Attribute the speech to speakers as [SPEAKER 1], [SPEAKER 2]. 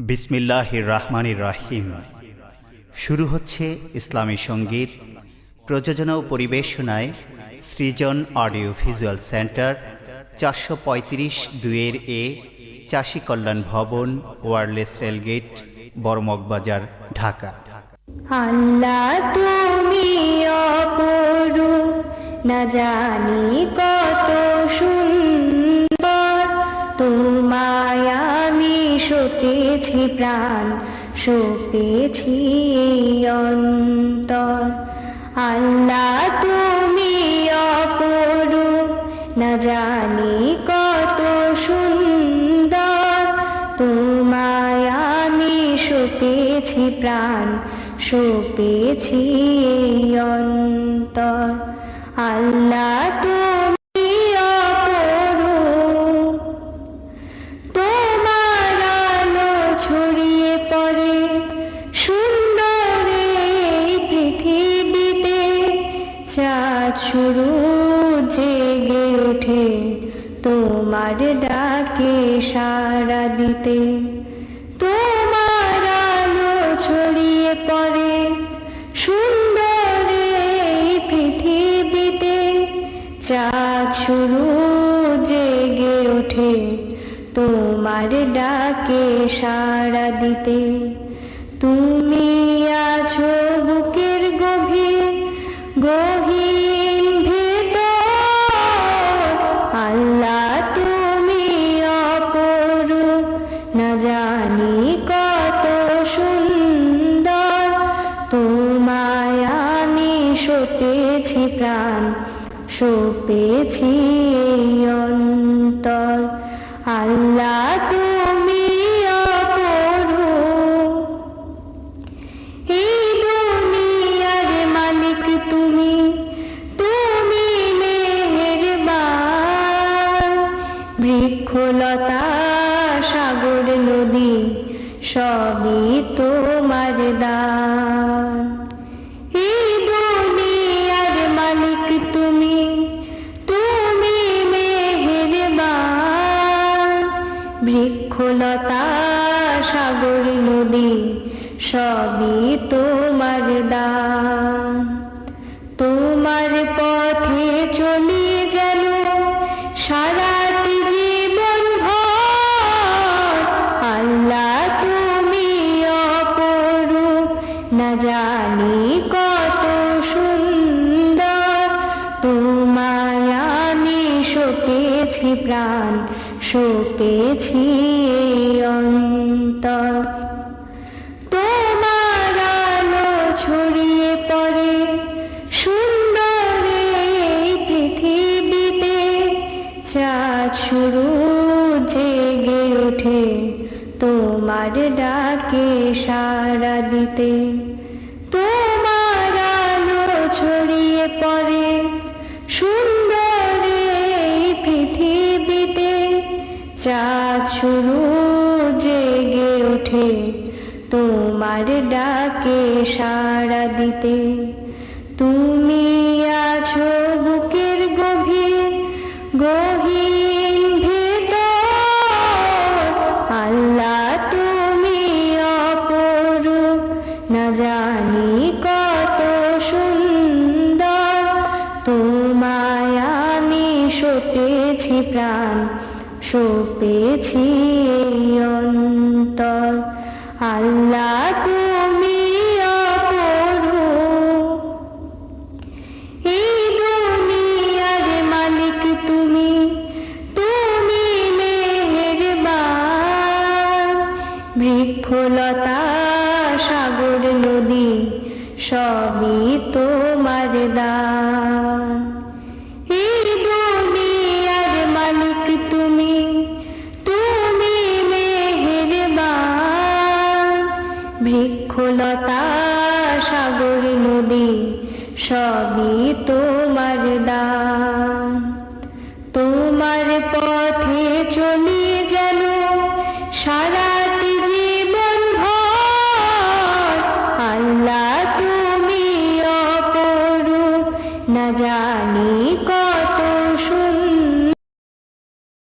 [SPEAKER 1] বিসমিল্লাহির রহমানির রহিম। শুরু হচ্ছে ইসলামী সঙ্গীত। প্রযোজনা ও পরিবেশনায় সৃজন অডিও ভিজুয়াল সেন্টার, 435 2 চাষী কল্যাণ ভবন, ওয়ারলেস রেলগেট, বড়মগবাজার, ঢাকা।
[SPEAKER 2] আল্লাহ তুমি অপরূপ, না জানি কত সুন্দর। তোমায় আমি সপেছি প্রাণ, সপেছি অন্তর। আল্লাহ তুমি অপরূপ, না জানি কত সুন্দর। তোমায় আমি সপেছি প্রাণ, সপেছি অন্তর। আল্লাহ তুমি অপরূপ, তোমার আলো ছড়িয়ে পড়ে সুন্দর এই পৃথিবীতে। চাঁদ শুরু জেগে ওঠে তোমার ডাকে সাড়া দিতে। তোমার আলো ছড়িয়ে পড়ে সুন্দর এই পৃথিবীতে। চাঁদ শুরু জেগে ওঠে তোমার ডাকে সাড়া দিতে। তুমি আছো বুকের গভীর গহীন ভেতর। আল্লাহ তুমি অপরূপ, না জানি কত সুন্দর। তোমায় আমি সপেছি প্রাণ, সপেছি অন্তর। আল্লাহ তুমি অপরূপ, এই দুনিয়ার মালিক তুমি, তুমি মেহেরবান। বৃক্ষলতা সাগর নদী সবই তোমার দান। এই দুনিয়ার মালিক তুমি, তুমি মেহেরবান। বৃক্ষলতা সাগর নদী সবই তোমার দান। তোমার পথে চলি যেন সারাটি জীবন ভর। আল্লাহ তুমি অপরূপ, না জানি কত সুন্দর। তোমায় আমি সপেছি প্রাণ, সপেছি অন্তর। তোমার আলো ছড়িয়ে পড়ে সুন্দর এই পৃথিবীতে। চাঁদ শুরু জেগে ওঠে তোমার ডাকে সাড়া দিতে। তোমার আলো ছড়িয়ে পড়ে সুন্দর এই পৃথিবীতে। চাঁদ শুরু জেগে ওঠে তোমার ডাকে সাড়া দিতে। তুমি আছো বুকের গভীর গহীন ভেতর। আল্লাহ তুমি অপরূপ, না জানি কত সুন্দর। তোমায় আমি সপেছি প্রাণ, সপেছি অন্তর। আল্লাহ তুমি অপরূপ, এই দুনিয়ার মালিক তুমি, তুমি মেহেরবান। বৃক্ষলতা সাগর নদী সবই তোমার দান। এই দুনিয়ার মালিক তুমি, তুমি মেহেরবান। বৃক্ষলতা সাগর নদী সবই তোমার দান।